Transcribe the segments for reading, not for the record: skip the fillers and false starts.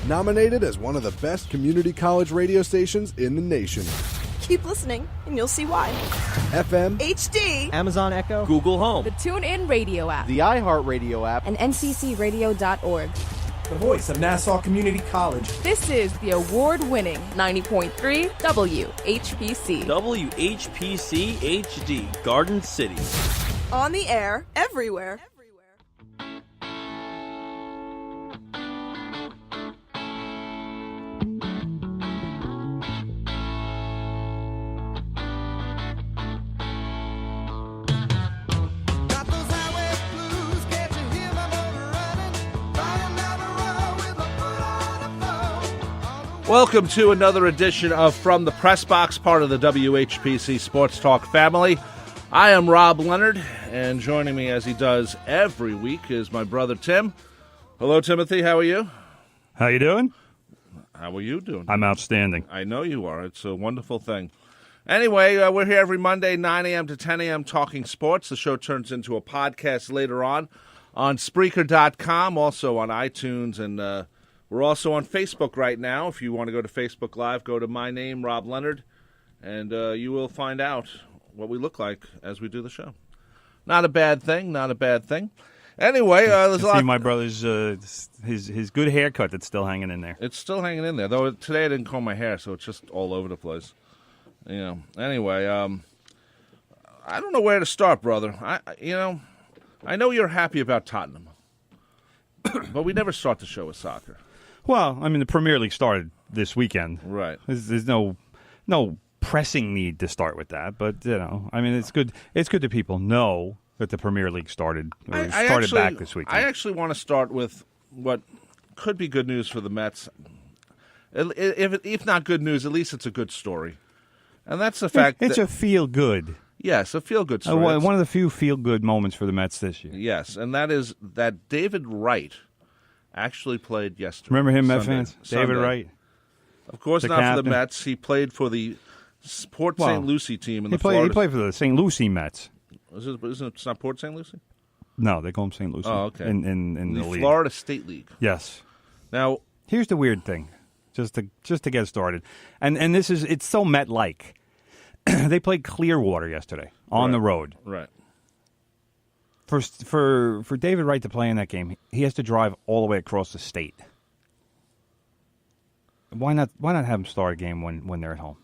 Nominated as one of the best community college radio stations in the nation. Keep listening, and you'll see why. FM, HD, Amazon Echo, Google Home, the TuneIn Radio app, the iHeartRadio app, and nccradio.org. The voice of Nassau Community College. This is the award-winning 90.3 WHPC. WHPC HD, Garden City. on the air, everywhere. Welcome to another edition of From the Press Box, part of the WHPC Sports Talk family. I am Rob Leonard, and joining me as he does every week is my brother Tim. Hello, Timothy. How are you? How you doing? How are you doing? I'm outstanding. I know you are. It's a wonderful thing. Anyway, we're here every Monday, 9 a.m. to 10 a.m. talking sports. The show turns into a podcast later on Spreaker.com, also on iTunes, and we're also on Facebook right now. If you want to go to Facebook Live, go to my name, Rob Leonard, and you will find out what we look like as we do the show. Not a bad thing, not a bad thing. Anyway, there's a lot. See my brother's his good haircut that's still hanging in there. It's still hanging in there, though. Today I didn't comb my hair, so it's just all over the place. You know. Anyway, I don't know where to start, brother. I know you're happy about Tottenham, but we never start the show with soccer. Well, I mean, the Premier League started this weekend. Right. There's no pressing need to start with that, but I mean, it's good. It's good that people know that the Premier League started back this weekend. I actually want to start with what could be good news for the Mets. If not good news, at least it's a good story, and that's the fact it's a feel good. Yes, a feel good story. One of the few feel good moments for the Mets this year. Yes, and that is that David Wright actually played yesterday. Remember him, Met Sunday. fans? David Wright. Of course, not captain. for the Mets. He played for the Port St. Lucie team in the Florida. He played for the St. Lucie Mets. Isn't it not Port St. Lucie? No, they call him St. Lucie. Oh, okay. In the league. Florida State League. Yes. Now, here's the weird thing, just to get started, and it's so Met-like. They played Clearwater yesterday on the road. Right. For David Wright to play in that game, he has to drive all the way across the state. Why not have him start a game when they're at home?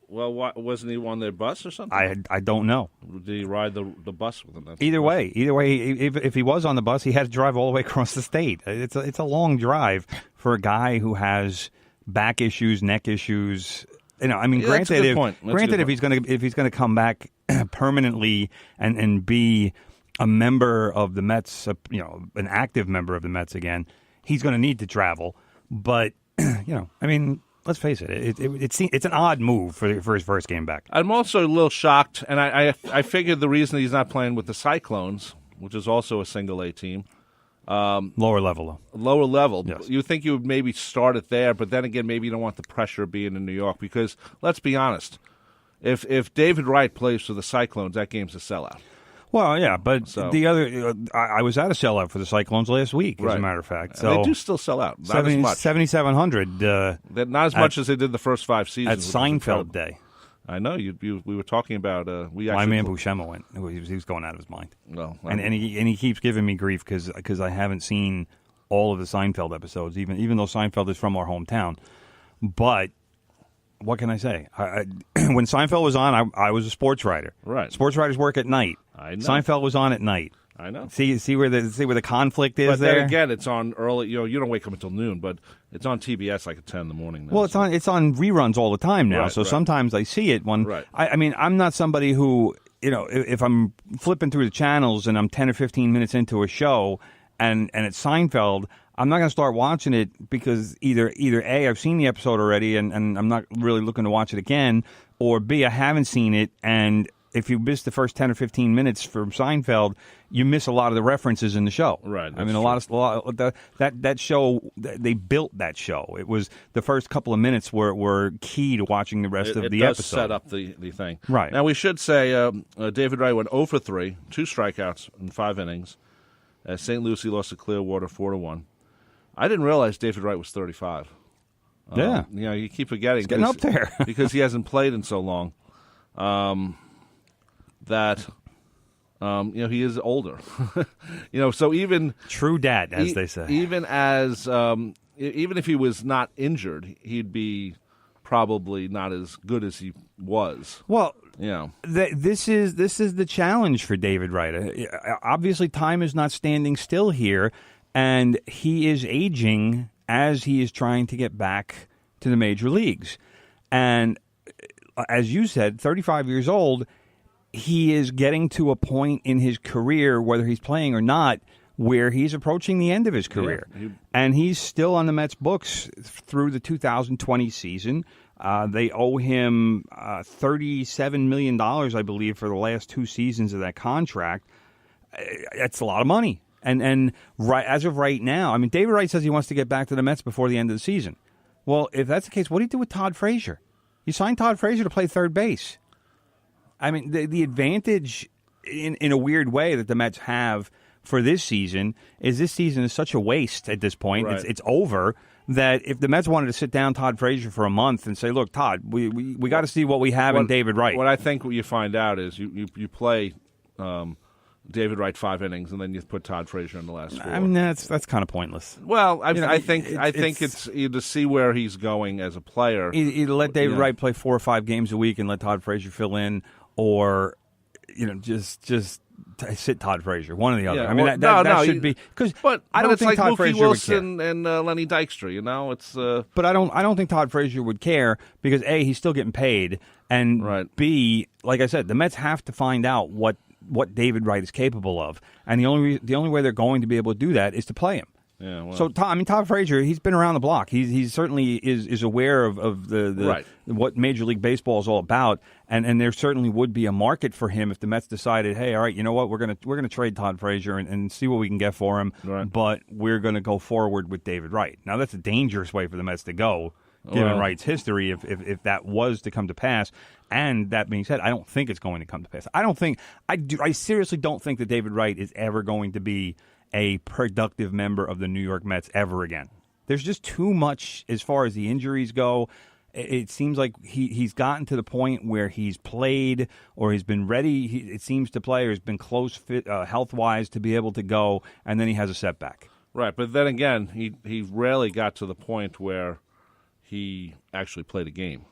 Well, wasn't he on their bus or something? I don't know. Did he ride the bus with them? Either way, if he was on the bus, he had to drive all the way across the state. It's a long drive for a guy who has back issues, neck issues. I mean, granted, if he's gonna come back permanently and be a member of the Mets, an active member of the Mets again, he's going to need to travel. But I mean, let's face it, it's an odd move for his first game back. I'm also a little shocked, and I figured the reason he's not playing with the Cyclones, which is also a single A team, lower level though. Lower level. Yes. You think you would maybe start it there, but then again, maybe you don't want the pressure of being in New York because let's be honest, if David Wright plays for the Cyclones, that game's a sellout. Well, yeah, but the other, I was at a sellout for the Cyclones last week, as a matter of fact. So they do still sell out. Not as much. 7,700. Not as much as they did the first 5 seasons. At Seinfeld Day. I know. We were talking about... my man Buscema went. He was going out of his mind. Well, and he keeps giving me grief because I haven't seen all of the Seinfeld episodes, even though Seinfeld is from our hometown. But... what can I say? When Seinfeld was on, I was a sports writer. Right. Sports writers work at night. I know. Seinfeld was on at night. I know. See where the conflict is but there? Then again, it's on early. You don't wake up until noon, but it's on TBS like at 10 in the morning. Now, well, it's on reruns all the time now. Right, so right. Sometimes I see it when. Right. I mean, I'm not somebody who if I'm flipping through the channels and I'm 10 or 15 minutes into a show and it's Seinfeld, I'm not going to start watching it because either A, I've seen the episode already and I'm not really looking to watch it again, or B, I haven't seen it, and if you miss the first 10 or 15 minutes from Seinfeld, you miss a lot of the references in the show. Right. I mean, that show, they built that show. It was the first couple of minutes were key to watching the rest of the episode. It does set up the thing. Right. Now, we should say David Wright went 0 for 3, 2 strikeouts in 5 innings. St. Lucie lost to Clearwater 4-1. I didn't realize David Wright was 35. Yeah. You keep forgetting. He's getting up there. because he hasn't played in so long. He is older. So even true dad, as they say. Even if he was not injured, he'd be probably not as good as he was. Well, this is the challenge for David Wright. Obviously, time is not standing still here, and he is aging as he is trying to get back to the major leagues. And as you said, 35 years old, he is getting to a point in his career, whether he's playing or not, where he's approaching the end of his career. Yeah, and he's still on the Mets books through the 2020 season. They owe him $37 million, I believe, for the last 2 seasons of that contract. That's a lot of money. And as of right now, I mean, David Wright says he wants to get back to the Mets before the end of the season. Well, if that's the case, what do you do with Todd Frazier? You signed Todd Frazier to play third base. I mean, the advantage in a weird way that the Mets have for this season is such a waste at this point. Right. It's over. That if the Mets wanted to sit down Todd Frazier for a month and say, look, Todd, we got to see what we have in David Wright. What I think you find out is you play David Wright 5 innings and then you put Todd Frazier in the last 4. I mean, that's kind of pointless. Well, I think it's either to see where he's going as a player. Either let David Wright play 4 or 5 games a week and let Todd Frazier fill in, or just sit Todd Frazier, one or the other. Yeah, I mean, that should be because. But I don't think like Todd Mookie Frazier Wilson would care. and Lenny Dykstra. It's. But I don't think Todd Frazier would care because A, he's still getting paid, and B, like I said, the Mets have to find out what David Wright is capable of, and the only way they're going to be able to do that is to play him. Yeah, well. So Todd Frazier, he's been around the block. He certainly is aware of the what Major League Baseball is all about, and there certainly would be a market for him if the Mets decided, hey, all right, you know what, we're gonna trade Todd Frazier and see what we can get for him, but we're gonna go forward with David Wright. Now that's a dangerous way for the Mets to go, given Wright's history, if that was to come to pass. And that being said, I don't think it's going to come to pass. I seriously don't think that David Wright is ever going to be a productive member of the New York Mets ever again. There's just too much as far as the injuries go. It seems like he's gotten to the point where he's played or he's been ready, it seems, to play, or has been close health-wise to be able to go, and then he has a setback. Right, but then again, he rarely got to the point where he actually played a game.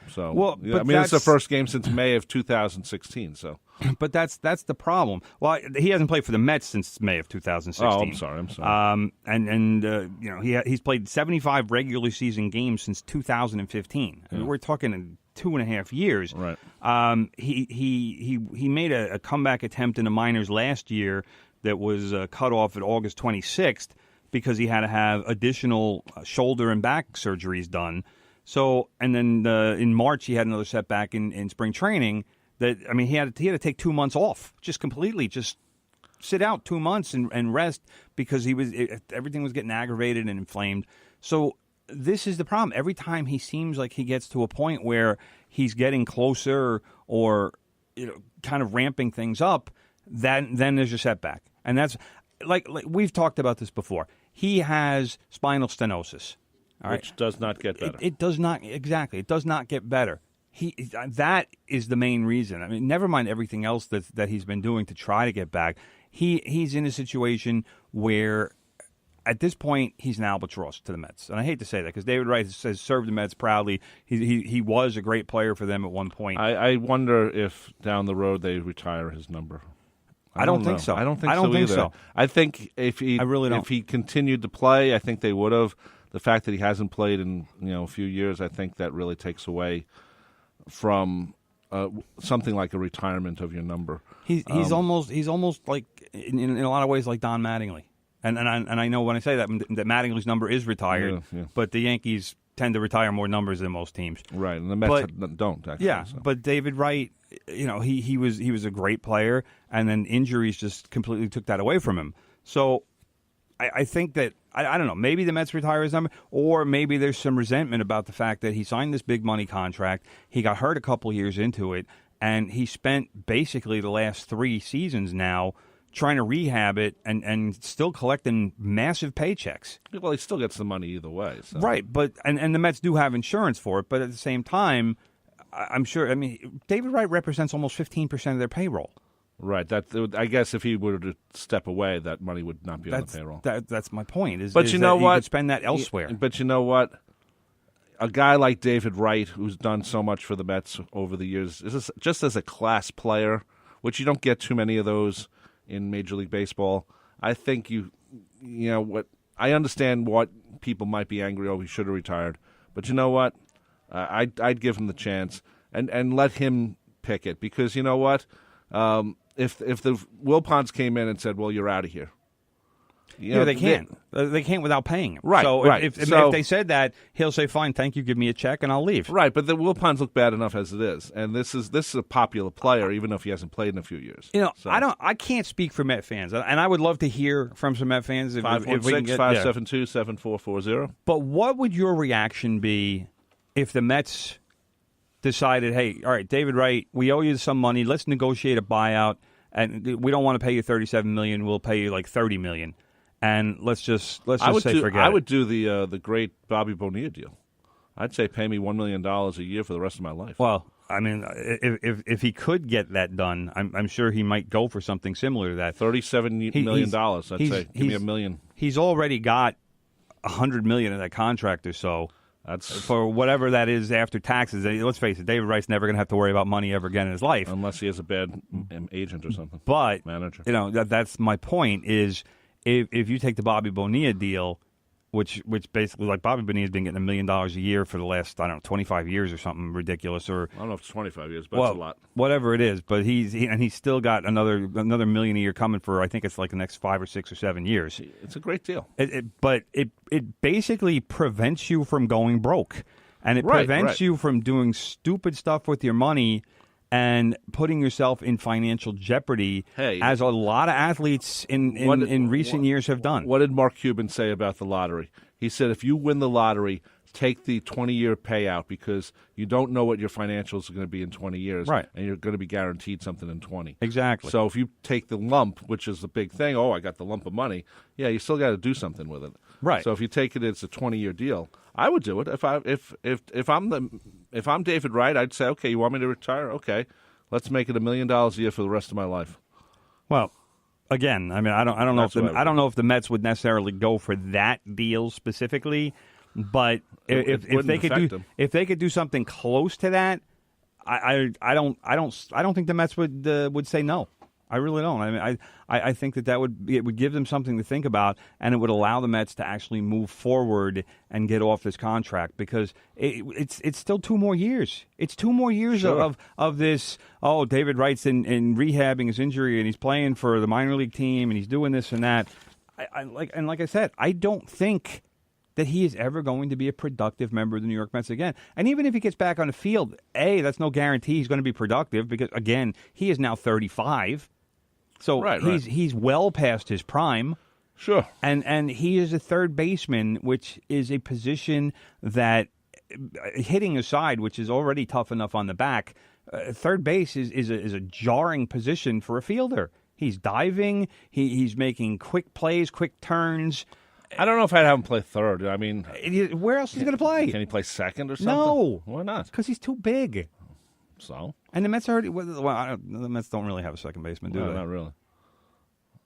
So, it's the first game since May of 2016. So, but that's the problem. Well, he hasn't played for the Mets since May of 2016. Oh, I'm sorry. He's played 75 regular season games since 2015. I mean, we're talking 2.5 years. Right. He made a comeback attempt in the minors last year that was cut off at August 26th because he had to have additional shoulder and back surgeries done. So, and then in March he had another setback in spring training. He had to take 2 months off, just sit out 2 months and rest because everything was getting aggravated and inflamed. So this is the problem. Every time he seems like he gets to a point where he's getting closer or kind of ramping things up, then there's a setback, and that's like we've talked about this before. He has spinal stenosis. Which does not get better. It does not, exactly. It does not get better. That is the main reason. I mean, never mind everything else that he's been doing to try to get back. He's in a situation where, at this point, he's an albatross to the Mets. And I hate to say that because David Wright has served the Mets proudly. He was a great player for them at one point. I wonder if down the road they retire his number. I don't think so. I don't think so. I think if he continued to play, I think they would have. The fact that he hasn't played in a few years, I think that really takes away from something like a retirement of your number. He's almost like in a lot of ways like Don Mattingly, and I know when I say that Mattingly's number is retired, but the Yankees tend to retire more numbers than most teams. Right, and the Mets don't actually. Yeah, so. But David Wright, he was a great player, and then injuries just completely took that away from him. So I think that. I don't know, maybe the Mets retire his number, or maybe there's some resentment about the fact that he signed this big money contract, he got hurt a couple years into it, and he spent basically the last 3 seasons now trying to rehab it and still collecting massive paychecks. Well, he still gets the money either way. So. Right, but and the Mets do have insurance for it, but at the same time, I'm sure. I mean, David Wright represents almost 15% of their payroll. Right. That I guess if he were to step away, that money would not be on the payroll. That's my point. But you know what? You could spend that elsewhere. But you know what? A guy like David Wright, who's done so much for the Mets over the years, is just as a class player, which you don't get too many of those in Major League Baseball. I think you know what? I understand what people might be angry. Oh, he should have retired. But you know what? I'd give him the chance and let him pick it, because you know what? If the Wilpons came in and said, "Well, you're out of here," they can't. They can't without paying him. Right. So right. If So, they said that, he'll say, "Fine, thank you, give me a check, and I'll leave." Right. But the Wilpons look bad enough as it is, and this is a popular player, even if he hasn't played in a few years. You know, So, I can't speak for Met fans, and I would love to hear from some Met fans. If we can get 516-572-7440. But what would your reaction be if the Mets decided, "Hey, all right, David Wright, we owe you some money. Let's negotiate a buyout, and we don't want to pay you $37 million. We'll pay you like $30 million, and let's just forget it." I would do the great Bobby Bonilla deal. I'd say pay me $1 million a year for the rest of my life. Well, I mean, if he could get that done, I'm sure he might go for something similar to that. $37 million. I'd say give me $1 million. He's already got $100 million in that contract or so. That's for whatever that is after taxes. Let's face it, David Wright's never going to have to worry about money ever again in his life, unless he has a bad agent or something. But manager, that's my point. Is if you take the Bobby Bonilla deal, which basically, like, Bobby Bonilla's been getting $1 million a year for the last 25 years or something ridiculous, or I don't know if it's 25 years, but it's a lot. Whatever it is, but he's still got another $1 million a year coming for, I think it's like the next 5 or 6 or 7 years. It's a great deal. But it basically prevents you from going broke, and it prevents you from doing stupid stuff with your money and putting yourself in financial jeopardy, as a lot of athletes in recent years have done. What did Mark Cuban say about the lottery? He said, if you win the lottery, take the 20-year payout, because you don't know what your financials are going to be in 20 years, right? And you're going to be guaranteed something in 20. Exactly. So if you take the lump, which is the big thing, I got the lump of money, you still got to do something with it. Right. So if you take it, it's a 20-year deal. I would do it. If I'm David Wright, I'd say, okay, you want me to retire? Okay, let's make it $1 million a year for the rest of my life. Well, again, I mean, I don't know if the Mets would necessarily go for that deal specifically, but if they could do something close to that, I don't think the Mets would say no. I really don't. I mean, I think that would give them something to think about, and it would allow the Mets to actually move forward and get off this contract, because it's still 2 more years. It's 2 more years of this. Oh, David Wright's in rehabbing his injury, and he's playing for the minor league team, and he's doing this and that. Like I said, I don't think that he is ever going to be a productive member of the New York Mets again. And even if he gets back on the field, that's no guarantee he's going to be productive, because, again, he is now 35. So he's well past his prime. Sure. And he is a third baseman, which is a position that, hitting aside, which is already tough enough on the back, third base is a jarring position for a fielder. He's diving. He's making quick plays, quick turns. I don't know if I'd have him play third. I mean, where else is he going to play? Can he play second or something? No. Why not? Because he's too big. So? And the Mets the Mets don't really have a second baseman, do they? Not really.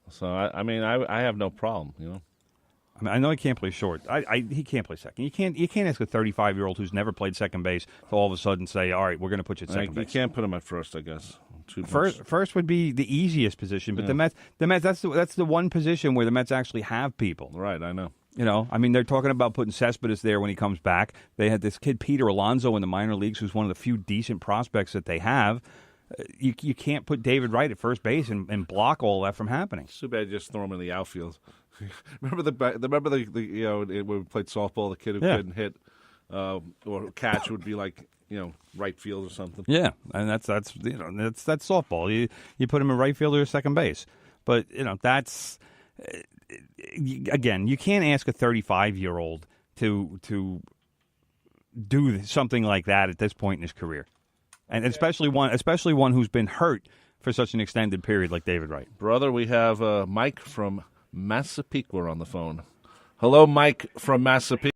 So, I have no problem, I mean, I know he can't play short. He can't play second. You can't ask a 35-year-old who's never played second base to all of a sudden say, all right, we're going to put you at second base. You can't put him at first, I guess. First would be the easiest position, but the Mets that's the one position where the Mets actually have people. Right, I know. I mean, they're talking about putting Cespedes there when he comes back. They had this kid, Peter Alonso, in the minor leagues, who's one of the few decent prospects that they have. You can't put David Wright at first base and block all that from happening. It's too bad you just throw him in the outfield. Remember the when we played softball, the kid who couldn't hit or catch would be like, right field or something. Yeah, and that's softball. You put him in right field or second base. But, that's... Again, you can't ask a 35-year-old to do something like that at this point in his career, and especially one who's been hurt for such an extended period like David Wright. Brother, we have Mike from Massapequa on the phone. Hello, Mike from Massapequa.